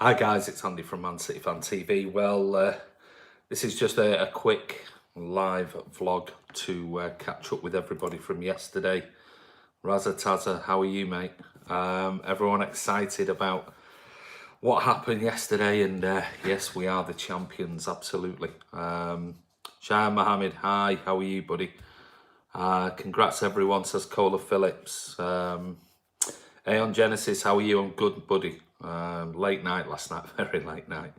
Hi guys, it's Andy from Man City Fan TV. This is just a quick live vlog to catch up with everybody from yesterday. Razza Tazza, how are you, mate? Everyone excited about what happened yesterday, and yes, we are the champions, absolutely. Shah Mohammed, hi, how are you, buddy? Congrats, everyone, says Cola Phillips. Aeon Genesis, how are you? I'm good, buddy. Late night last night, very late night.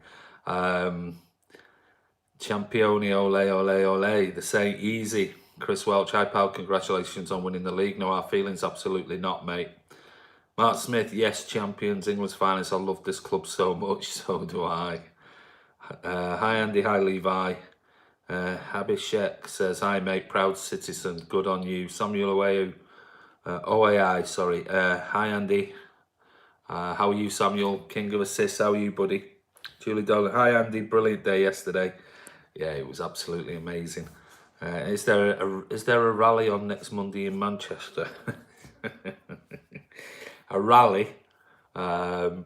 Championi, ole, ole, ole. The say easy. Chris Welch, hi pal, congratulations on winning the league. No hard feelings, absolutely not, mate. Mark Smith, yes, champions, England's finest. I love this club so much, so do I. Hi Andy, hi Levi. Habishek says, hi mate, proud citizen, good on you. Samuel Oayu, OAI, sorry. Hi Andy. How are you, Samuel? King of Assists, how are you, buddy? Julie Dolan, hi Andy, brilliant day yesterday. Yeah, it was absolutely amazing. Is there a rally on next Monday in Manchester? A rally? I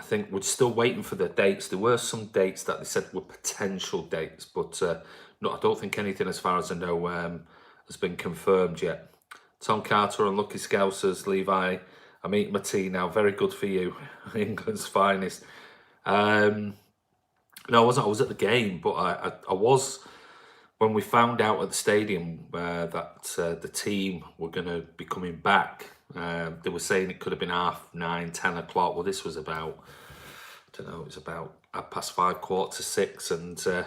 think we're still waiting for the dates. There were some dates that they said were potential dates, but no, I don't think anything, as far as I know, has been confirmed yet. Tom Carter and Lucky Scousers, Levi, I'm eating my tea now. Very good for you. England's finest. No, I wasn't. I was at the game, but I was when we found out at the stadium that the team were going to be coming back. They were saying it could have been 9:30, 10 o'clock. Well, this was about, I don't know, it was about 5:30, 5:45, and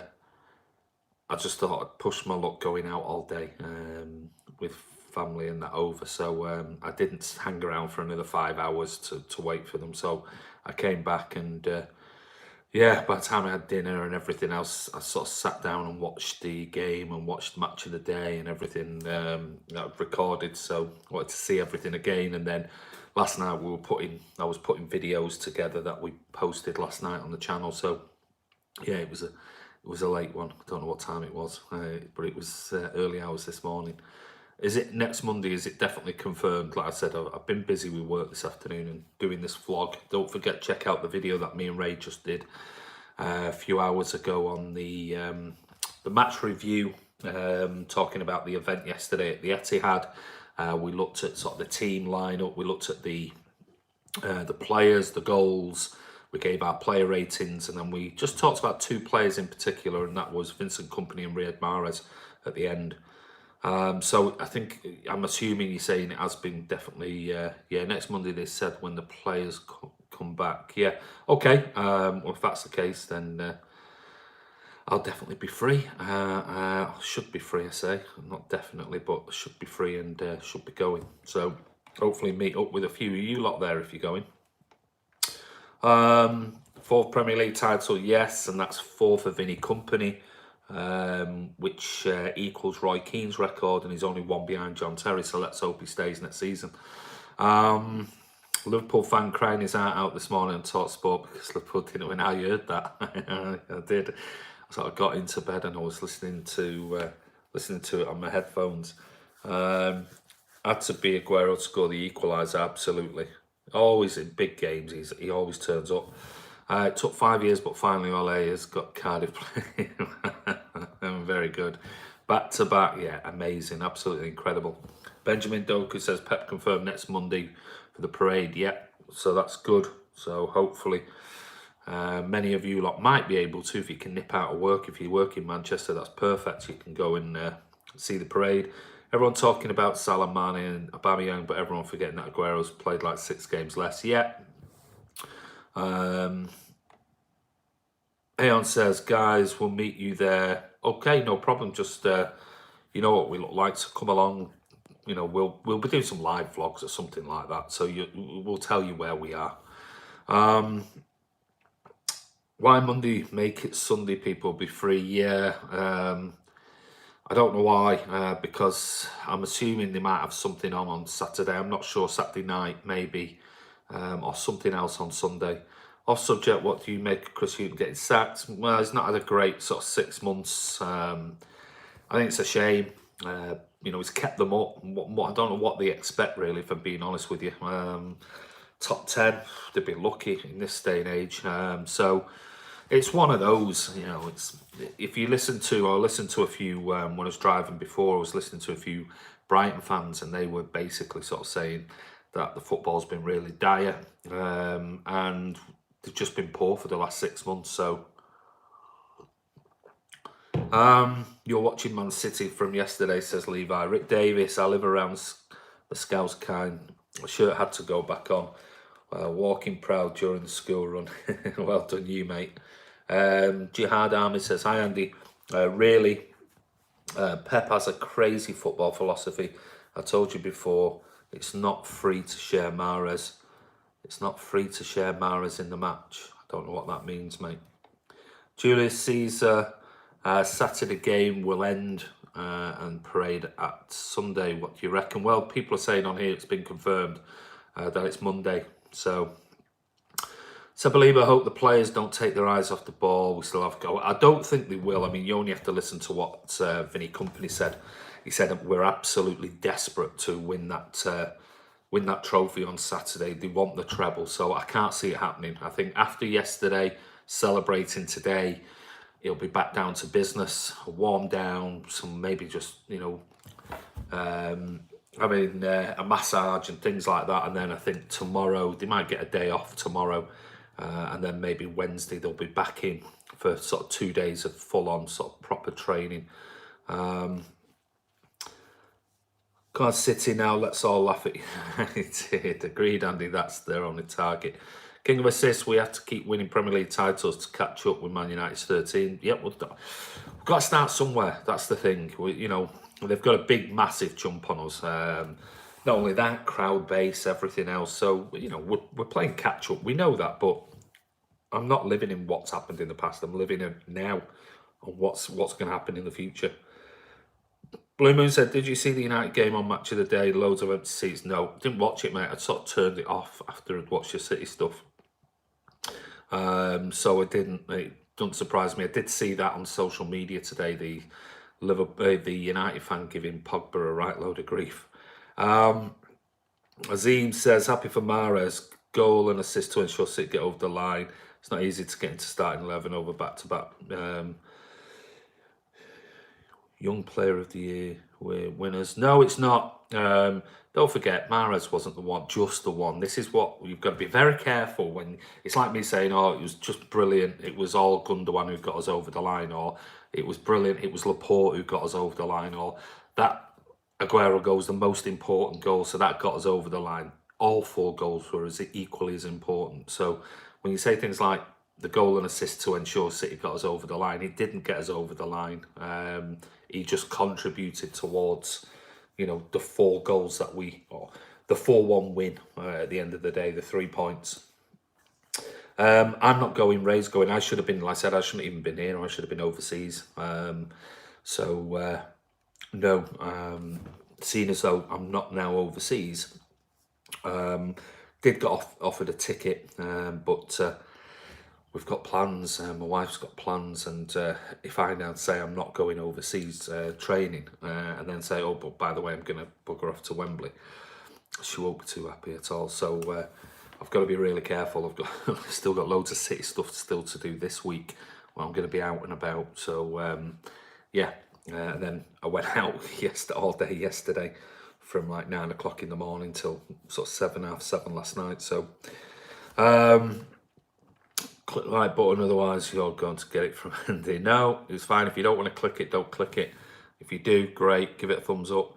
I just thought I'd push my luck going out all day with family and that over. So I didn't hang around for another 5 hours to wait for them. So I came back and yeah, by the time I had dinner and everything else, I sort of sat down and watched the game and watched Match of the Day and everything that I've recorded. So I wanted to see everything again. And then last night I was putting videos together that we posted last night on the channel. So yeah, it was a late one. I don't know what time it was, but it was early hours this morning. Is it next Monday? Is it definitely confirmed? Like I said, I've been busy with work this afternoon and doing this vlog. Don't forget, check out the video that me and Ray just did a few hours ago on the match review, talking about the event yesterday at the Etihad. We looked at sort of the team lineup. We looked at the players, the goals. We gave our player ratings, and then we just talked about two players in particular, and that was Vincent Kompany and Riyad Mahrez at the end. So I'm assuming you're saying it has been definitely, yeah, next Monday they said when the players come back. Yeah, okay, well, if that's the case, then I'll definitely be free. I should be free, I say. Not definitely, but I should be free and should be going. So hopefully meet up with a few of you lot there if you're going. Fourth Premier League title, yes, and that's 4 for Vinny Kompany. Which equals Roy Keane's record, and he's only 1 behind John Terry, so let's hope he stays next season. Liverpool fan crying his heart out this morning on TalkSport because Liverpool didn't win. I heard that. I did. So I got into bed and I was listening to it on my headphones. Had to be Aguero to score the equaliser, absolutely. Always in big games, he always turns up. It took 5 years, but finally Ole has got Cardiff playing. Very good. Back to back, yeah, amazing, absolutely incredible. Benjamin Doku says Pep confirmed next Monday for the parade. Yeah, so that's good. So hopefully many of you lot might be able to, if you can nip out of work. If you work in Manchester, that's perfect. You can go and see the parade. Everyone talking about Salah, Mane and Aubameyang, but everyone forgetting that Aguero's played like 6 games less. Yeah. Aeon says, guys, we'll meet you there. Okay, no problem. Just you know what we look like, so come along. You know, we'll be doing some live vlogs or something like that. So we'll tell you where we are. Why Monday? Make it Sunday. People be free. Yeah. I don't know why. Because I'm assuming they might have something on Saturday. I'm not sure. Saturday night maybe, or something else on Sunday. Off subject, what do you make of Chris Hughton getting sacked? Well, he's not had a great sort of 6 months. I think it's a shame. You know, he's kept them up. I don't know what they expect, really, if I'm being honest with you. top 10. They'd be lucky in this day and age. So it's one of those, you know, it's, if you listen to, I listened to a few, when I was driving before, I was listening to a few Brighton fans, and they were basically sort of saying that the football's been really dire, and they've just been poor for the last 6 months. So you're watching Man City from yesterday, says Levi. Rick Davis, I live around the Scouse kind. The shirt had to go back on. Walking proud during the school run. Well done you, mate. Jihad Army says, hi Andy. Really, Pep has a crazy football philosophy. I told you before, it's not free to share Mahrez. It's not free to share Mahrez in the match. I don't know what that means, mate. Julius Caesar, Saturday game will end and parade at Sunday. What do you reckon? Well, people are saying on here it's been confirmed that it's Monday. So Sabaliba, hope the players don't take their eyes off the ball. We still have go. I don't think they will. I mean, you only have to listen to what Kompany said. He said we're absolutely desperate to win that trophy on Saturday. They want the treble, so I can't see it happening. I think after yesterday, celebrating today, it'll be back down to business, a warm down, some maybe just, you know, a massage and things like that. And then I think tomorrow, they might get a day off tomorrow. And then maybe Wednesday, they'll be back in for sort of 2 days of full-on sort of proper training. God City now, let's all laugh at it. Agreed, Andy, that's their only target. King of Assists, we have to keep winning Premier League titles to catch up with Man United's 13. Yep, we've got to start somewhere. That's the thing. You know, they've got a big, massive jump on us. Not only that, crowd base, everything else. So, you know, we're playing catch up. We know that, but I'm not living in what's happened in the past. I'm living in now on what's going to happen in the future. Blue Moon said, did you see the United game on Match of the Day? Loads of empty seats. No, didn't watch it, mate. I sort of turned it off after I'd watched the City stuff. So it doesn't surprise me. I did see that on social media today, the United fan giving Pogba a right load of grief. Azim says, happy for Mahrez, goal and assist to ensure City get over the line. It's not easy to get into starting 11 over back-to-back. Young Player of the Year, we're winners. No, it's not. Don't forget, Mahrez wasn't the one, just the one. This is what you've got to be very careful when it's like me saying, oh, it was just brilliant. It was all Gundogan who got us over the line, or it was brilliant. It was Laporte who got us over the line, or that Aguero goal was the most important goal, so that got us over the line. All 4 goals were equally as important. So when you say things like the goal and assist to ensure City got us over the line, he didn't get us over the line. He just contributed towards, you know, the 4 goals that the 4-1 win at the end of the day, the 3 points. I'm not going, Ray's going. I should have been, like I said, I shouldn't even been here. I should have been overseas. No, seeing as though I'm not now overseas, did get offered a ticket, but we've got plans. My wife's got plans, and if I now say I'm not going overseas training, and then say, oh, but by the way, I'm going to bugger off to Wembley, she won't be too happy at all. So I've got to be really careful. I've still got loads of City stuff still to do this week. Well, I'm going to be out and about. So yeah. And then I went out all day yesterday from like 9 o'clock in the morning till sort of 7, half 7 last night. So click the like button, otherwise you're going to get it from Andy. No, it's fine. If you don't want to click it, don't click it. If you do, great, give it a thumbs up.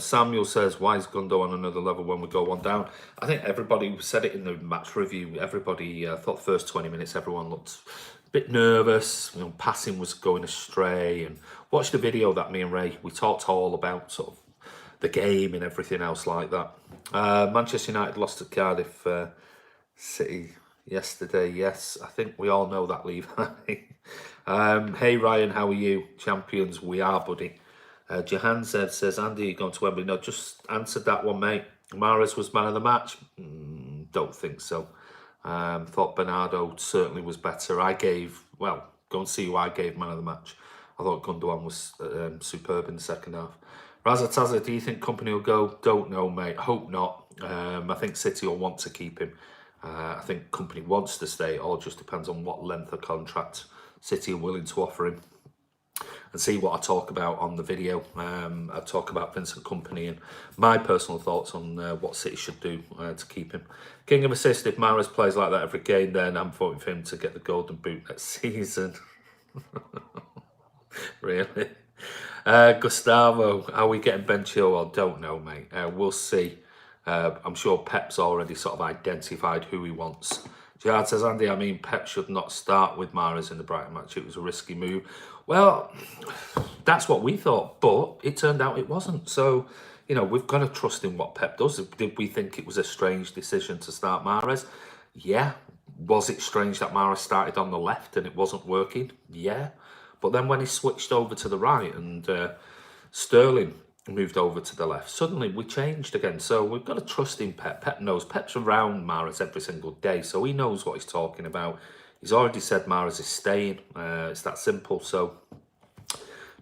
Samuel says, why is Gundo on another level when we go 1 down? I think everybody said it in the match review. Everybody thought the first 20 minutes everyone looked a bit nervous, you know, passing was going astray. And watch the video that me and Ray, we talked all about sort of the game and everything else like that. Manchester United lost to Cardiff City yesterday. Yes, I think we all know that, Levi. Hey Ryan, how are you? Champions we are, buddy. Jahan says, Andy, you going to Wembley? No, just answered that one, mate. Mahrez was man of the match? Don't think so. Thought Bernardo certainly was better. Go and see who I gave man of the match. I thought Gundogan was superb in the second half. Razataza, do you think Kompany will go? Don't know, mate. Hope not. I think City will want to keep him. I think Kompany wants to stay. It all just depends on what length of contract City are willing to offer him. And see what I talk about on the video. I talk about Vincent Kompany and my personal thoughts on what City should do to keep him. King of assist, if Mahrez plays like that every game, then I'm voting for him to get the golden boot next season. Really? Gustavo, are we getting Ben Chilwell? Don't know, mate. We'll see. I'm sure Pep's already sort of identified who he wants. Gerard says, Andy, I mean, Pep should not start with Mahrez in the Brighton match. It was a risky move. Well, that's what we thought, but it turned out it wasn't. So, you know, we've got to trust in what Pep does. Did we think it was a strange decision to start Mahrez? Yeah. Was it strange that Mahrez started on the left and it wasn't working? Yeah. But then when he switched over to the right and Sterling moved over to the left, suddenly we changed again. So we've got to trust in Pep. Pep knows. Pep's around Mahrez every single day, so he knows what he's talking about. He's already said Mahrez is staying. It's that simple. So,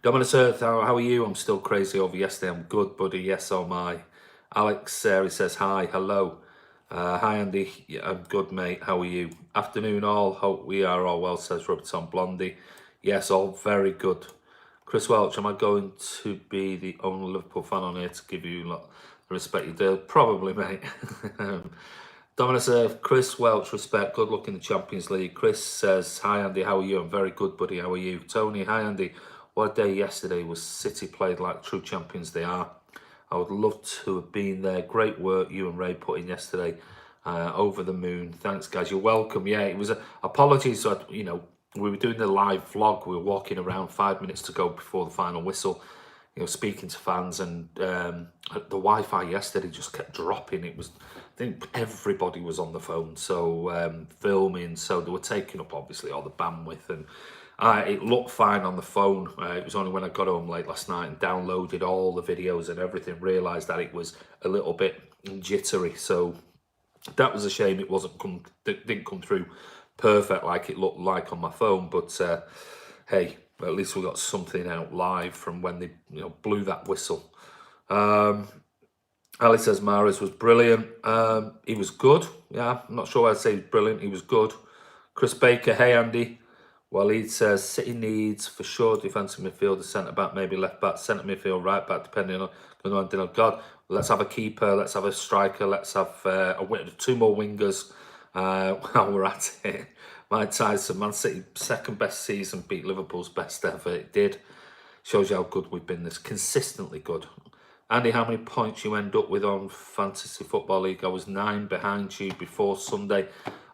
Dominus Earth, how are you? I'm still crazy over yesterday. I'm good, buddy. Yes, oh my. Alex he says hi. Hello. Hi, Andy. Yeah, I'm good, mate. How are you? Afternoon, all. Hope we are all well, says Robertson Blondie. Yes, all very good. Chris Welch, am I going to be the only Liverpool fan on here to give you the respect you do? Probably, mate. Dominus Chris Welch, respect. Good luck in the Champions League. Chris says, hi, Andy. How are you? I'm very good, buddy. How are you? Tony, hi, Andy. What a day yesterday was. City played like true champions they are. I would love to have been there. Great work you and Ray put in yesterday. Over the moon. Thanks, guys. You're welcome. Yeah, it was apologies. You know, we were doing the live vlog. We were walking around 5 minutes to go before the final whistle, you know, speaking to fans, and the Wi-Fi yesterday just kept dropping. It was, I think everybody was on the phone, so filming, so they were taking up obviously all the bandwidth, and it looked fine on the phone. It was only when I got home late last night and downloaded all the videos and everything, realised that it was a little bit jittery. So that was a shame. It didn't come through perfect like it looked like on my phone. But hey, at least we got something out live from when they, you know, blew that whistle. Ali says Mahrez was brilliant. He was good. Yeah, I'm not sure I'd say brilliant. He was good. Chris Baker, hey Andy. Waleed says City needs for sure defensive midfielder, centre back, maybe left back, centre midfield, right back, depending on God. Let's have a keeper. Let's have a striker. Let's have two more wingers. While we're at it, Mike Tyson, Man City second best season beat Liverpool's best ever. It did. Shows you how good we've been. This consistently good. Andy, how many points you end up with on Fantasy Football League? I was 9 behind you before Sunday.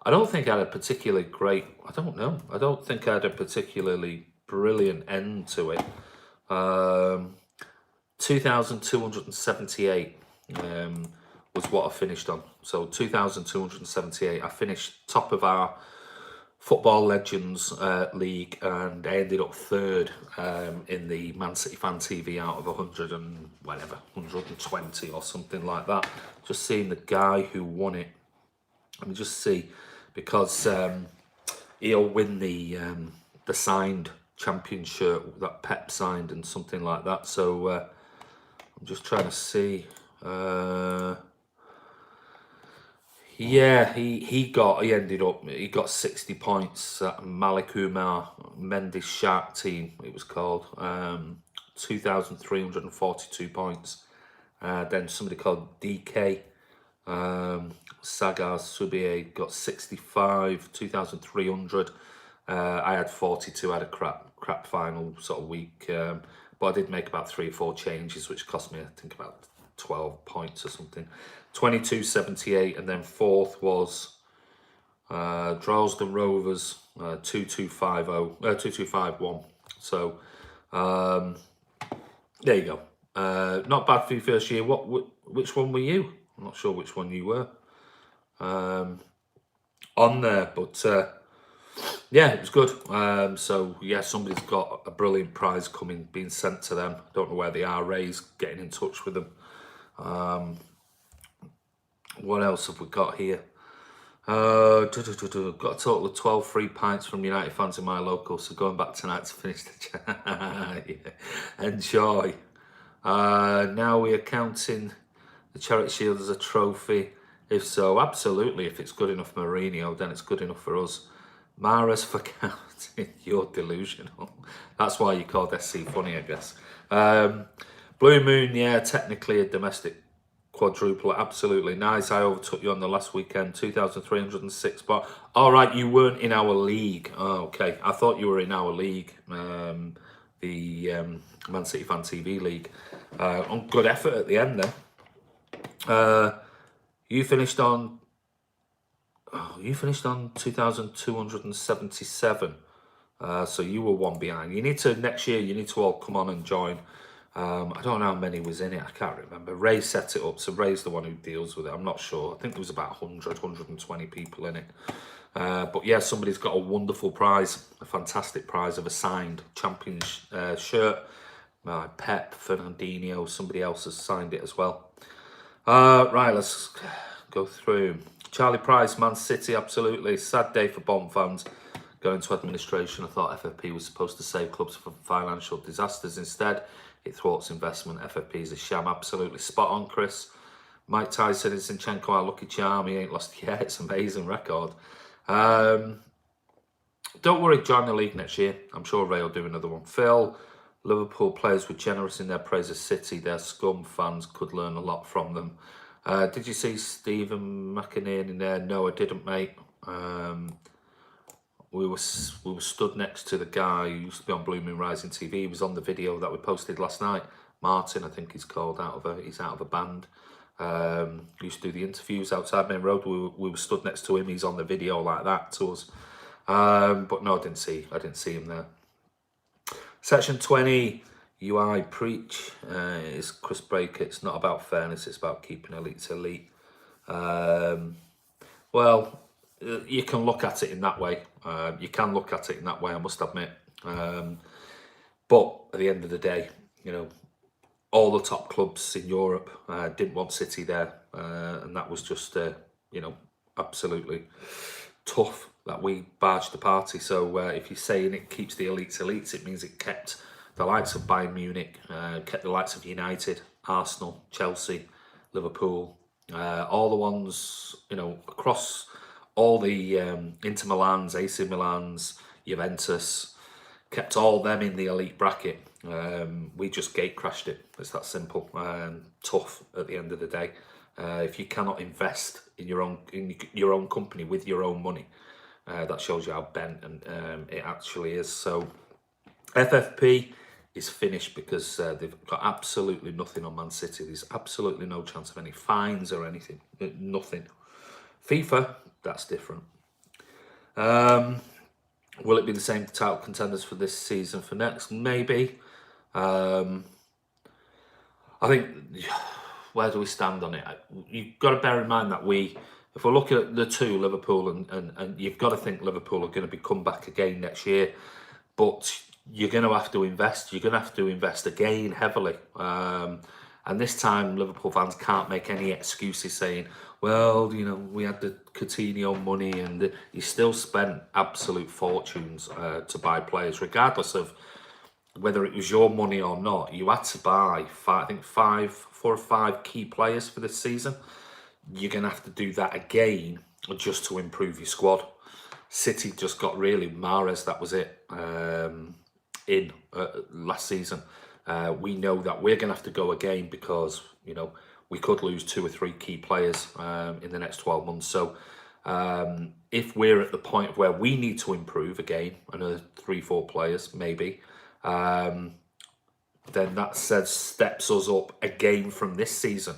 I don't think I had a particularly great, I don't know. I don't think I had a particularly brilliant end to it. 2,278 was what I finished on. So 2,278. I finished top of our Football Legends League, and I ended up third in the Man City Fan TV out of 100 and whatever, 120 or something like that. Just seeing the guy who won it. Let me just see, because he'll win the signed champion shirt that Pep signed and something like that. So I'm just trying to see. Yeah, he got 60 points at Malik Umar Mendes Shark Team, it was called. 2,342 points. Then somebody called DK Sagar Subier got 65, 2,300. I had 42. I had a crap final sort of week, but I did make about 3 or 4 changes, which cost me, I think, about 12 points or something. 22.78, and then fourth was Droylsden Rovers, 2251. So there you go. Not bad for your first year. Which one were you? I'm not sure which one you were on there, but yeah, it was good. So yeah, somebody's got a brilliant prize coming, being sent to them. Don't know where they are. Ray's getting in touch with them. What else have we got here? Got a total of 12 free pints from United fans in my local, so going back tonight to finish the chat. Yeah. Enjoy. Now we are counting the Charity Shield as a trophy? If so, absolutely. If it's good enough for Mourinho, then it's good enough for us. Mahrez for counting. You're delusional. That's why you called SC funny, I guess. Blue Moon, yeah, technically a domestic quadruple, absolutely nice. I overtook you on the last weekend, 2,306. But all right, you weren't in our league. Oh, okay, I thought you were in our league, the Man City Fan TV league. On good effort at the end there. You finished on 2,277. So you were one behind. You need to, next year, you need to all come on and join. I don't know how many was in it. I can't remember. Ray set it up. So Ray's the one who deals with it. I'm not sure. I think there was about 100, 120 people in it. But yeah, somebody's got a wonderful prize, a fantastic prize of a signed Champions shirt. Pep, Fernandinho, somebody else has signed it as well. Right, let's go through. Charlie Price, Man City, absolutely. Sad day for Bomb fans. Going to administration, I thought FFP was supposed to save clubs from financial disasters. Instead, it thwarts investment. FFP is a sham. Absolutely spot on, Chris. Mike Tyson and Zinchenko, our lucky charm. He ain't lost yet. It's an amazing record. Don't worry, join the league next year. I'm sure Ray will do another one. Phil, Liverpool players were generous in their praise of City. Their scum fans could learn a lot from them. Did you see Stephen McInerney in there? No, I didn't, mate. We were stood next to the guy who used to be on Blue Moon Rising TV. He was on the video that we posted last night. Martin, I think he's called. He's out of a band. He used to do the interviews outside Main Road. We were stood next to him. He's on the video like that to us. But no, I didn't see him there. Section 20, UI preach, is Chris Breaker. It's not about fairness, it's about keeping elites elite. Well, you can look at it in that way. I must admit. But at the end of the day, you know, all the top clubs in Europe didn't want City there. And that was just, you know, absolutely tough that we barged the party. So if you're saying it keeps the elites, it means it kept the likes of Bayern Munich, kept the likes of United, Arsenal, Chelsea, Liverpool, all the ones, you know, across all the Inter Milans, AC Milans, Juventus, kept all them in the elite bracket. We just gate crashed it. It's that simple. Tough at the end of the day. If you cannot invest in your own company with your own money, that shows you how bent and it actually is. So FFP is finished because they've got absolutely nothing on Man City. There's absolutely no chance of any fines or anything. Nothing. FIFA, that's different. Will it be the same title contenders for this season for next? Maybe. I think, where do we stand on it? You've got to bear in mind that if we're looking at the two, Liverpool and you've got to think Liverpool are going to be come back again next year, but you're going to have to invest. You're going to have to invest again heavily. And this time, Liverpool fans can't make any excuses saying, well, you know, we had the Coutinho money and you still spent absolute fortunes to buy players, regardless of whether it was your money or not. You had to buy, I think, 4 or 5 key players for this season. You're going to have to do that again just to improve your squad. City just got really Mahrez, that was it, in last season. We know that we're going to have to go again because, you know, we could lose 2 or 3 key players in the next 12 months. So if we're at the point where we need to improve again, another 3, 4 players maybe, then that steps us up again from this season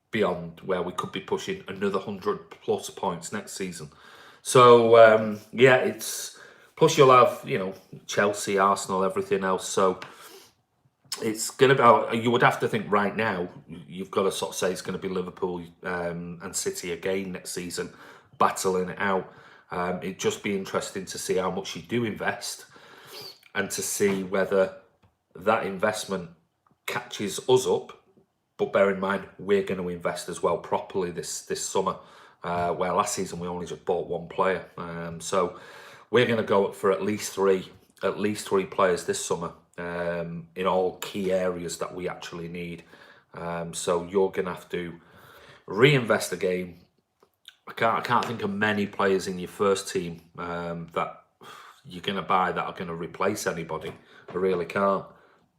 beyond where we could be pushing another 100+ points next season. So yeah, it's plus you'll have, you know, Chelsea, Arsenal, everything else. So it's going to be, you would have to think right now, you've got to sort of say it's going to be Liverpool and City again next season, battling it out. It'd just be interesting to see how much you do invest and to see whether that investment catches us up. But bear in mind, we're going to invest as well properly this summer, where last season we only just bought 1 player. So we're going to go for at least three players this summer in all key areas that we actually need. So you're going to have to reinvest again. I can't think of many players in your first team that you're going to buy that are going to replace anybody. I really can't.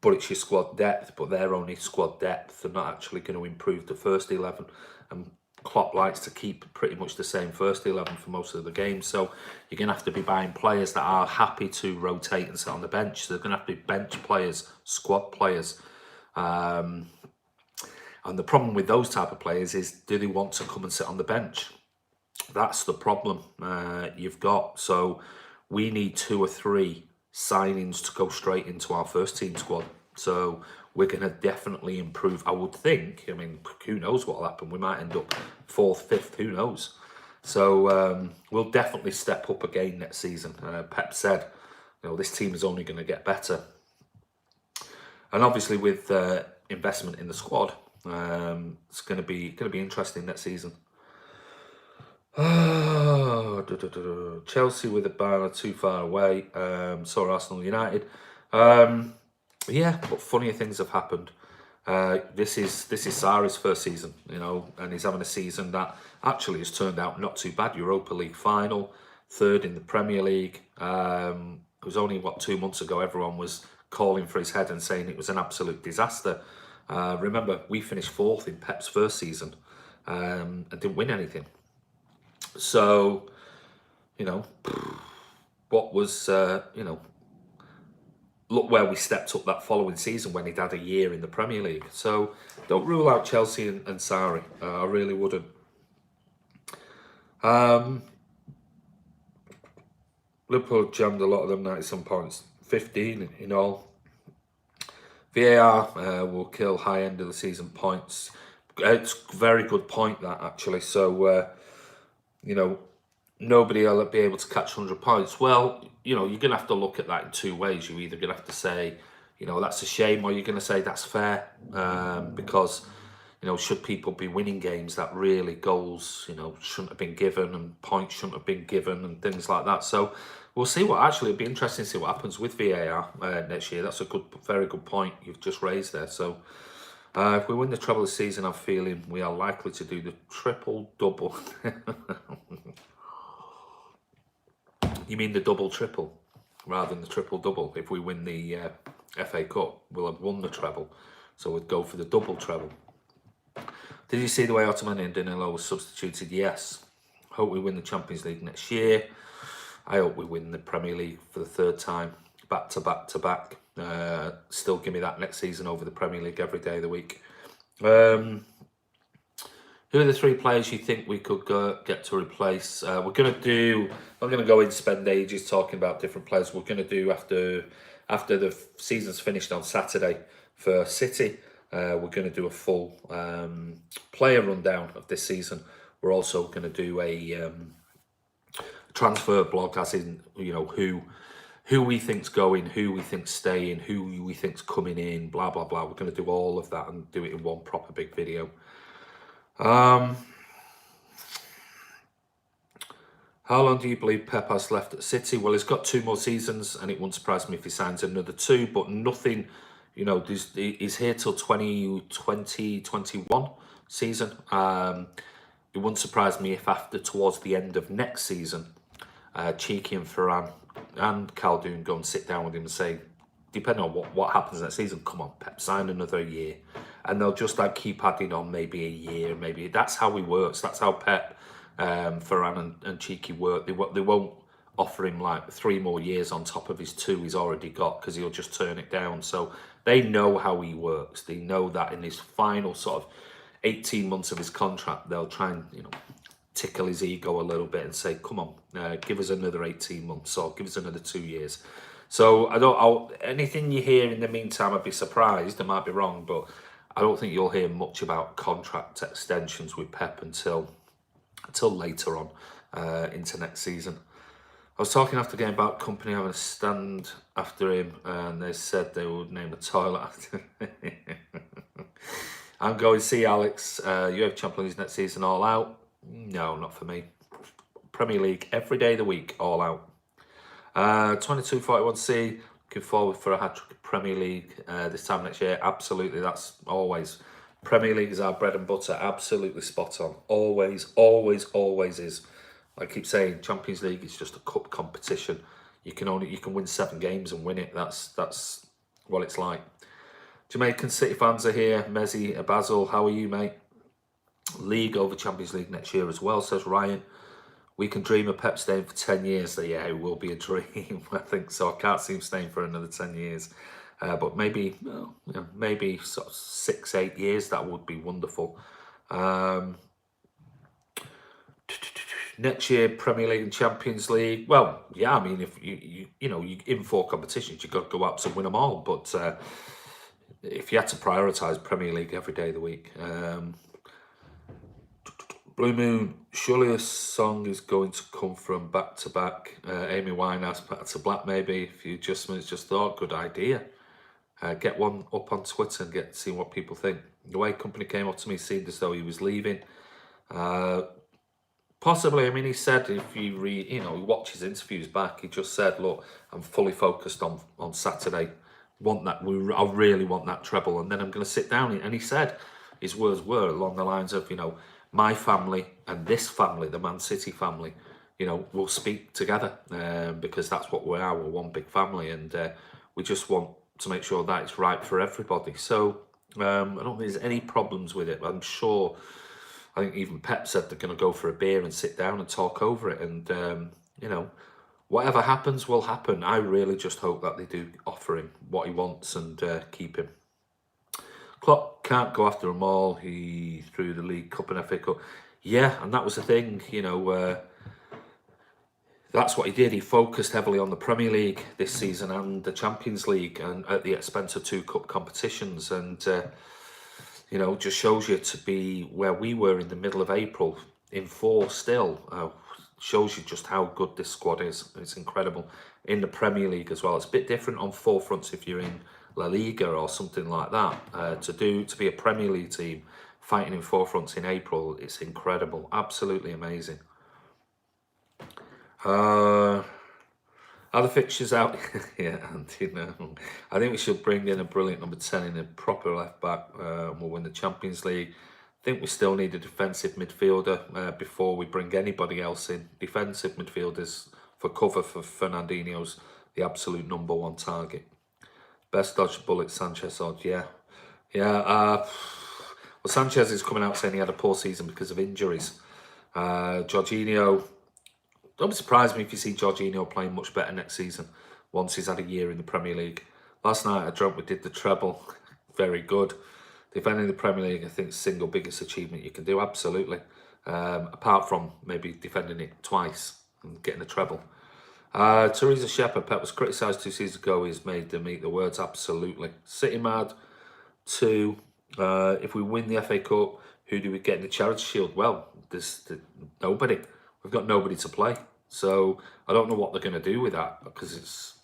But it's your squad depth, but they're only squad depth. They're not actually going to improve the first 11. And Klopp likes to keep pretty much the same first 11 for most of the games. So you're going to have to be buying players that are happy to rotate and sit on the bench. So they're going to have to be bench players, squad players. And the problem with those type of players is, do they want to come and sit on the bench? That's the problem you've got. So we need 2 or 3 signings to go straight into our first team squad. So we're going to definitely improve, I would think. I mean, who knows what will happen? We might end up 4th, 5th, who knows? So we'll definitely step up again next season. Pep said, this team is only going to get better. And obviously with investment in the squad, it's going to be interesting next season. Chelsea with a banner too far away. Saw Arsenal United. Yeah, but funnier things have happened. This is Sarri's first season, and he's having a season that actually has turned out not too bad. Europa League final, 3rd in the Premier League. It was only 2 months ago everyone was calling for his head and saying it was an absolute disaster. Remember, we finished 4th in Pep's first season and didn't win anything. So, what was, look where we stepped up that following season when he'd had a year in the Premier League. So, don't rule out Chelsea and Sarri. I really wouldn't. Liverpool jammed a lot of them, 90-some points. 15 in all. VAR will kill high end of the season points. It's a very good point, that, actually. So, nobody will be able to catch 100 points. Well, you're going to have to look at that in 2 ways. You're either going to have to say, that's a shame, or you're going to say that's fair. Because, should people be winning games that really goals, shouldn't have been given and points shouldn't have been given and things like that. So we'll see it'll be interesting to see what happens with VAR next year. That's a very good point you've just raised there. So if we win the treble this season, I'm feeling we are likely to do the triple-double. You mean the double-triple rather than the triple-double? If we win the FA Cup, we'll have won the treble. So we'd go for the double-treble. Did you see the way Ottoman and Danilo was substituted? Yes. Hope we win the Champions League next year. I hope we win the Premier League for the 3rd time, back to back to back. Still give me that next season over the Premier League every day of the week. Who are the 3 players you think we could get to replace? I'm going to go in, spend ages talking about different players. We're going to do after the season's finished on Saturday for City. We're going to do a full player rundown of this season. We're also going to do a transfer blog, as in, who we think's going, who we think's staying, who we think's coming in, blah, blah, blah. We're going to do all of that and do it in one proper big video. How long do you believe Pep has left at City? Well, he's got 2 more seasons, and it wouldn't surprise me if he signs another 2, but nothing, he's here till 2021 season. It wouldn't surprise me if towards the end of next season, Cheeky and Ferran and Khaldoon go and sit down with him and say, depending on what happens next season, come on, Pep, sign another year. And they'll just keep adding on maybe a year, maybe. That's how he works. That's how Pep, Ferran and Cheeky work. They won't offer him 3 more years on top of his 2 he's already got, because he'll just turn it down. So they know how he works. They know that in his final sort of 18 months of his contract, they'll try and, tickle his ego a little bit and say, come on, give us another 18 months or give us another 2 years. So anything you hear in the meantime, I'd be surprised. I might be wrong, but I don't think you'll hear much about contract extensions with Pep until later on into next season. I was talking after the game about Kompany having a stand after him, and they said they would name a toilet after him. I'm going to see Alex. You have Champions League next season all out? No, not for me. Premier League every day of the week, all out. 2241C, looking forward for a hat-trick Premier League this time next year. Absolutely, that's always Premier League is our bread and butter, absolutely spot on. Always, always, always is. I keep saying Champions League is just a cup competition. You can win 7 games and win it. That's what it's like. Jamaican City fans are here. Mezzi, Basil, how are you, mate? League over Champions League next year as well, says Ryan. We can dream of Pep staying for 10 years. Yeah, it will be a dream. I think so. I can't see him staying for another 10 years. But maybe, maybe sort of 6, 8 years, that would be wonderful. Next year, Premier League and Champions League. Well, yeah, I mean, if you in 4 competitions, you've got to go up and win them all. But if you had to prioritise Premier League every day of the week. Blue Moon, surely a song is going to come from Back to Back. Amy Winehouse, Back to Black, maybe. A few adjustments, just thought, good idea. Get one up on Twitter and see what people think. The way Kompany came up to me seemed as though he was leaving. Possibly, I mean, he said, if you read, he watch his interviews back, he just said, look, I'm fully focused on Saturday. I really want that treble, and then I'm going to sit down. And he said, his words were along the lines of, my family and this family, the Man City family, will speak together because that's what we are. We're one big family, and we just want to make sure that it's right for everybody. So I don't think there's any problems with it. I'm sure, I think even Pep said they're going to go for a beer and sit down and talk over it. And, whatever happens will happen. I really just hope that they do offer him what he wants and keep him. Klopp can't go after them all. He threw the League Cup and FA Cup. Yeah, and that was the thing, that's what he did. He focused heavily on the Premier League this season and the Champions League, and at the expense of 2 cup competitions. And, just shows you to be where we were in the middle of April in 4 still. Shows you just how good this squad is. It's incredible. In the Premier League as well. It's a bit different on 4 fronts if you're in La Liga or something like that. To be a Premier League team fighting in 4 fronts in April, it's incredible. Absolutely amazing. Are the fixtures out? Yeah, and I think we should bring in a brilliant number 10 in a proper left back. We'll win the Champions League. I think we still need a defensive midfielder before we bring anybody else in. Defensive midfielders for cover for Fernandinho's the absolute number 1 target. Best dodged bullet, Sanchez odd, yeah. Well, Sanchez is coming out saying he had a poor season because of injuries. Jorginho, don't surprise me if you see Jorginho playing much better next season once he's had a year in the Premier League. Last night I dreamt we did the treble. Very good. Defending the Premier League, I think, is the single biggest achievement you can do, absolutely. Apart from maybe defending it twice and getting a treble. Teresa Shepherd, Pep was criticised 2 seasons ago. He's made them eat the words, absolutely. City mad. 2, if we win the FA Cup, who do we get in the Charity Shield? Well, there's nobody. We've got nobody to play. So I don't know what they're going to do with that, because it's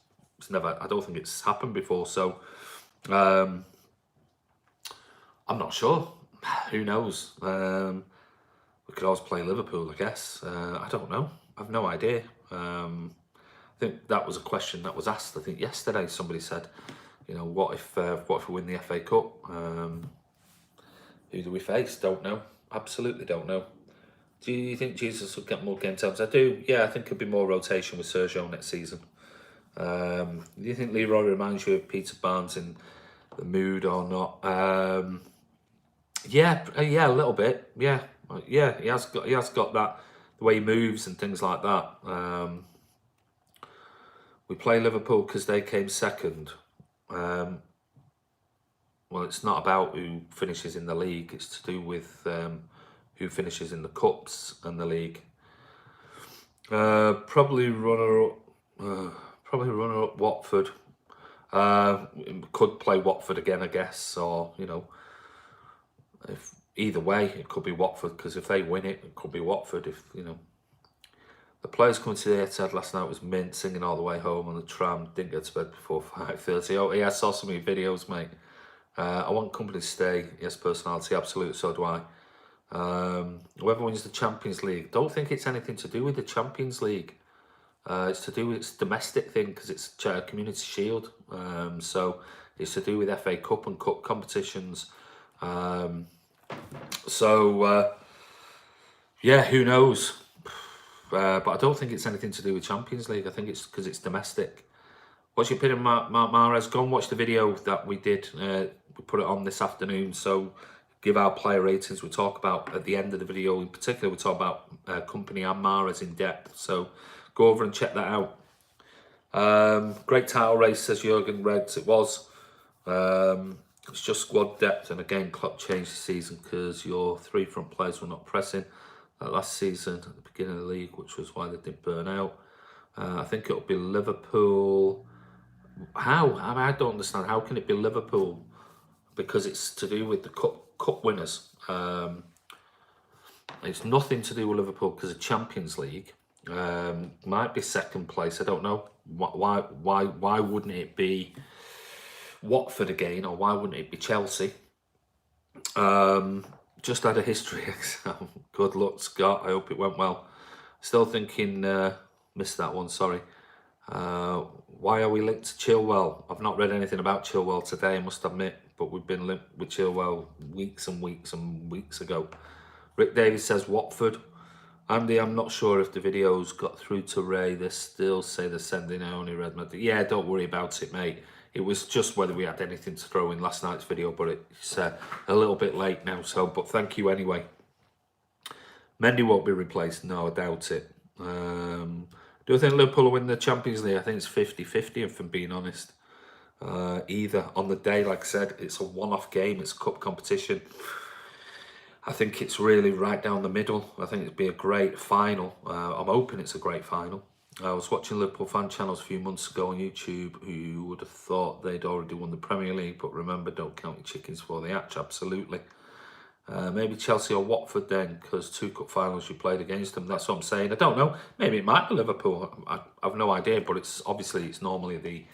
never, I don't think it's happened before. So I'm not sure. Who knows? We could always play Liverpool, I guess. I don't know. I've no idea. I think that was a question that was asked. I think yesterday somebody said, what if we win the FA Cup? Who do we face? Don't know. Absolutely don't know. Do you think Jesus will get more game times? I do. Yeah, I think there'll be more rotation with Sergio next season. Do you think Leroy reminds you of Peter Barnes in the mood or not? Yeah, a little bit. Yeah, he has got that, the way he moves and things like that. We play Liverpool because they came second. Well, it's not about who finishes in the league. It's to do with who finishes in the cups and the league. Probably runner up Watford. Could play Watford again, I guess, or if either way, it could be Watford, because if they win it, it could be Watford. If the players coming to the Etihad last night was mint, singing all the way home on the tram. Didn't get to bed before 5:30. Oh yeah, I saw some of your videos, mate. I want Kompany to stay. Yes, personality, absolutely. So do I. Whoever wins the Champions League, don't think it's anything to do with the Champions League. It's to do with its domestic thing, because it's a Community Shield. So it's to do with FA Cup and Cup competitions. Yeah, who knows? But I don't think it's anything to do with Champions League. I think it's because it's domestic. What's your opinion, Mark Mahrez? Go and watch the video that we did. We put it on this afternoon. So give our player ratings. We talk about at the end of the video, in particular, we talk about Kompany and Mahrez in depth. So go over and check that out. Great title race, says Jurgen Reds. It was. It's just squad depth, and again, Klopp changed the season because your three front players were not pressing. Last season at the beginning of the league, which was why they did burn out. I think it'll be Liverpool. How? I don't understand. How can it be Liverpool? Because it's to do with the cup winners. It's nothing to do with Liverpool because of Champions League. Might be second place. I don't know. Why wouldn't it be Watford again, or why wouldn't it be Chelsea? Just had a history exam. Good luck, Scott. I hope it went well. Still thinking, missed that one, sorry. Why are we linked to Chilwell? I've not read anything about Chilwell today, I must admit, but we've been linked with Chilwell weeks and weeks and weeks ago. Rick Davies says Watford. Andy, I'm not sure if the videos got through to Ray. They still say they're sending only red. Yeah, don't worry about it, mate. It was just whether we had anything to throw in last night's video, but it's a little bit late now. So, but thank you anyway. Mendy won't be replaced. No, I doubt it. Do I think Liverpool will win the Champions League? I think it's 50-50, if I'm being honest. Either on the day, like I said, it's a one-off game. It's a cup competition. I think it's really right down the middle. I think it'd be a great final. I'm hoping it's a great final. I was watching Liverpool fan channels a few months ago on YouTube who would have thought they'd already won the Premier League, but remember, don't count your chickens before they hatch, absolutely. Maybe Chelsea or Watford then, because 2 cup finals you played against them. That's what I'm saying. I don't know. Maybe it might be Liverpool. I've no idea, but it's normally the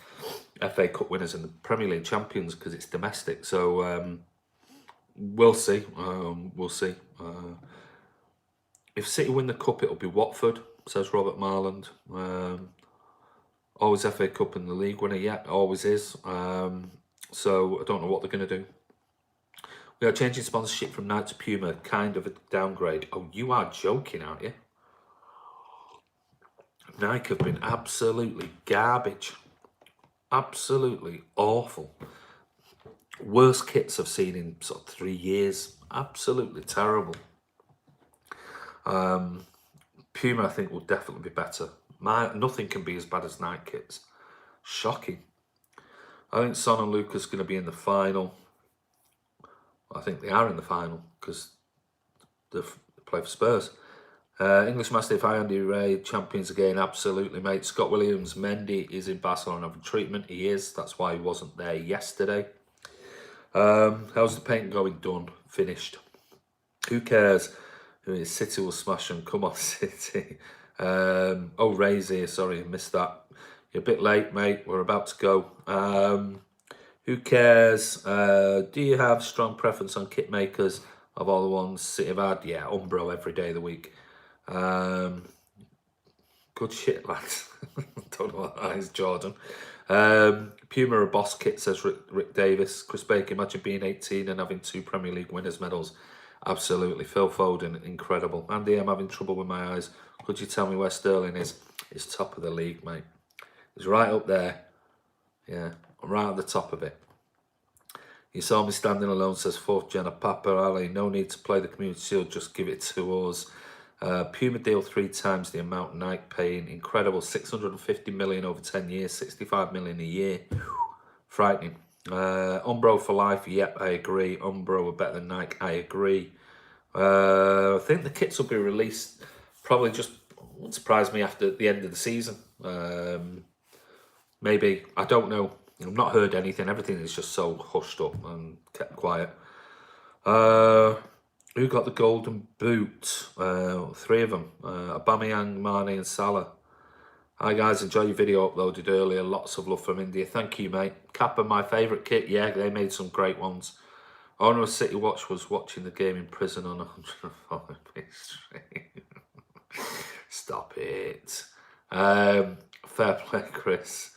FA Cup winners and the Premier League champions because it's domestic. So we'll see. We'll see. If City win the cup, it'll be Watford, says Robert Marland. Always FA Cup and the league winner. Yeah, always is. So I don't know what they're going to do. We are changing sponsorship from Nike to Puma, kind of a downgrade. Oh, you are joking, aren't you? Nike have been absolutely garbage. Absolutely awful. Worst kits I've seen in sort of 3 years. Absolutely terrible. Puma, I think, will definitely be better. Nothing can be as bad as Nike kits. Shocking. I think Son and Lucas are going to be in the final. I think they are in the final because they play for Spurs. English Mastiff, Andy Ray, champions again, absolutely, mate. Scott Williams, Mendy is in Barcelona having treatment. He is. That's why he wasn't there yesterday. How's the paint going? Done. Finished. Who cares? City will smash them. Come on, City. Oh, Ray's here. Sorry, I missed that. You're a bit late, mate. We're about to go. Who cares? Do you have strong preference on kit makers of all the ones City have had? Yeah, Umbro every day of the week. Good shit, lads. Don't know what that is, Jordan. Puma a boss kit, says Rick Davis. Chris Baker, imagine being 18 and having 2 Premier League winners' medals. Absolutely. Phil Foden, incredible. Andy, I'm having trouble with my eyes. Could you tell me where Sterling is? He's top of the league, mate. He's right up there. Yeah, right at the top of it. You saw me standing alone, says 4th Gen of Papa Ali. No need to play the Community Shield, just give it to us. Puma deal 3 times the amount Nike paying. Incredible. 650 million over 10 years, 65 million a year. Frightening. Umbro for life. Yep, I agree. Umbro are better than Nike. I agree. I think the kits will be released probably just, won't surprise me, after the end of the season. Maybe. I don't know. I've not heard anything. Everything is just so hushed up and kept quiet. Who got the golden boot? 3 of them. Aubameyang, Mane and Salah. Hi guys, enjoy your video uploaded earlier. Lots of love from India. Thank you, mate. Kappa, my favourite kit. Yeah, they made some great ones. Owner of City Watch was watching the game in prison on 104 street. Stop it. Fair play, Chris.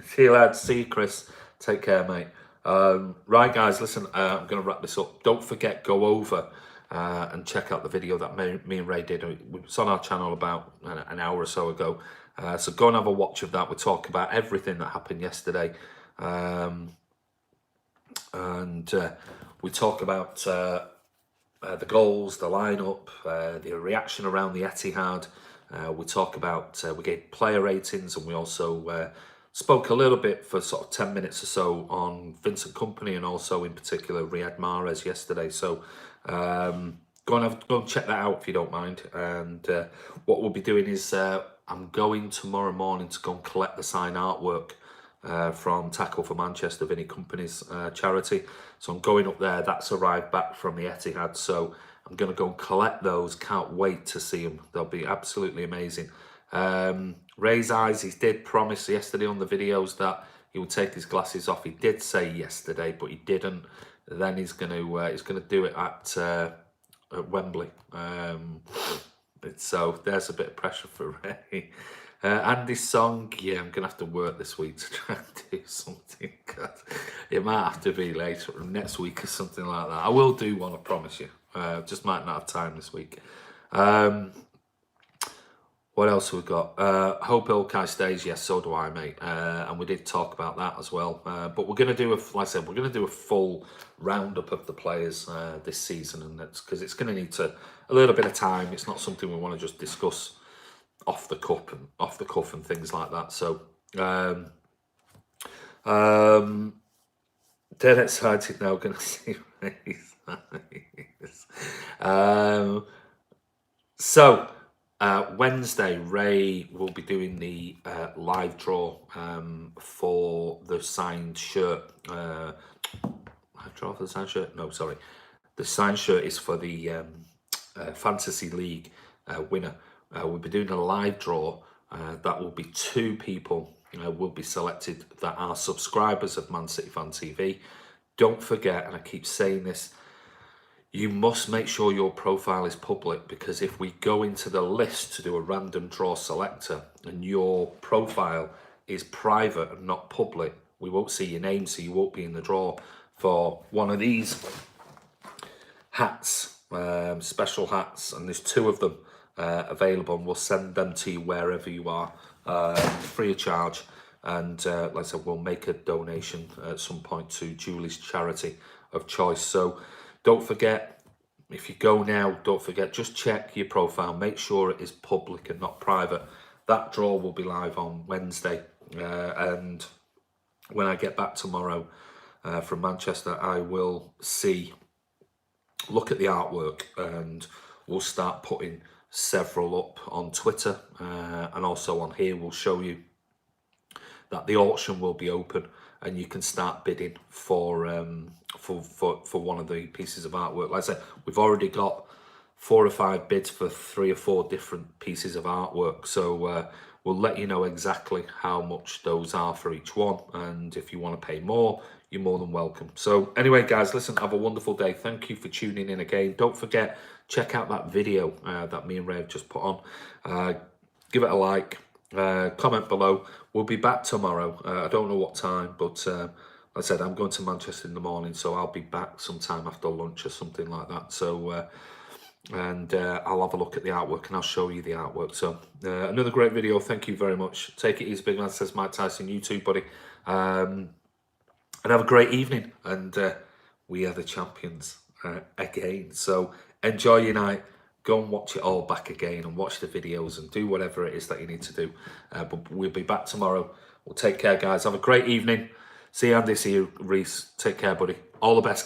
See you lads. See you, Chris. Take care, mate. Right, guys, listen, I'm going to wrap this up. Don't forget, go over and check out the video that me and Ray did. It was on our channel about an hour or so ago. So go and have a watch of that. We talk about everything that happened yesterday. And we talk about the goals, the lineup, the reaction around the Etihad. We talk about, we gave player ratings, and we also spoke a little bit for sort of 10 minutes or so on Vincent Kompany, and also in particular Riyad Mahrez yesterday. So go and check that out if you don't mind. And what we'll be doing is I'm going tomorrow morning to go and collect the signed artwork from Tackle for Manchester, Vinny Kompany's charity. So I'm going up there. That's arrived back from the Etihad. So I'm going to go and collect those. Can't wait to see them. They'll be absolutely amazing. Ray's eyes, he did promise yesterday on the videos that he would take his glasses off. He did say yesterday, but he didn't. Then he's going to do it at Wembley. So there's a bit of pressure for Ray. Andy's song, yeah, I'm going to have to work this week to try and do something. It might have to be later, next week or something like that. I will do one, I promise you. Just might not have time this week. What else have we got? Hope Ilkay stays. Yes, so do I, mate. And we did talk about that as well. But we're going to do like I said, we're going to do a full roundup of the players this season, and that's because it's going to need a little bit of time. It's not something we want to just discuss off the cuff and things like that. So dead excited now, going to see Ray's eyes. So Wednesday, Ray will be doing the live draw for the signed shirt. Live draw for the signed shirt? No, sorry. The signed shirt is for the Fantasy League winner. We'll be doing a live draw. That will be 2 people will be selected that are subscribers of Man City Fan TV. Don't forget, and I keep saying this, you must make sure your profile is public, because if we go into the list to do a random draw selector and your profile is private and not public, we won't see your name, so you won't be in the draw for one of these hats, special hats, and there's 2 of them available, and we'll send them to you wherever you are, free of charge. And like I said, we'll make a donation at some point to Julie's charity of choice. So don't forget, if you go now, don't forget, just check your profile, make sure it is public and not private. That draw will be live on Wednesday, and when I get back tomorrow from Manchester, I will look at the artwork, and we'll start putting several up on Twitter, and also on here. We'll show you that the auction will be open, and you can start bidding for one of the pieces of artwork. Like I said, we've already got 4 or 5 bids for 3 or 4 different pieces of artwork. So we'll let you know exactly how much those are for each one, and if you want to pay more, you're more than welcome. So anyway, guys, listen, have a wonderful day. Thank you for tuning in again. Don't forget, check out that video that me and Ray have just put on. Give it a like, comment below. We'll be back tomorrow. I don't know what time, but like I said, I'm going to Manchester in the morning, so I'll be back sometime after lunch or something like that. So and I'll have a look at the artwork, and I'll show you the artwork. So another great video. Thank you very much. Take it easy, big man, says Mike Tyson. You too, buddy. And have a great evening. And we are the champions again. So enjoy your night. Go and watch it all back again, and watch the videos, and do whatever it is that you need to do. But we'll be back tomorrow. Well, take care, guys. Have a great evening. See you, Andy. See you, Reese. Take care, buddy. All the best.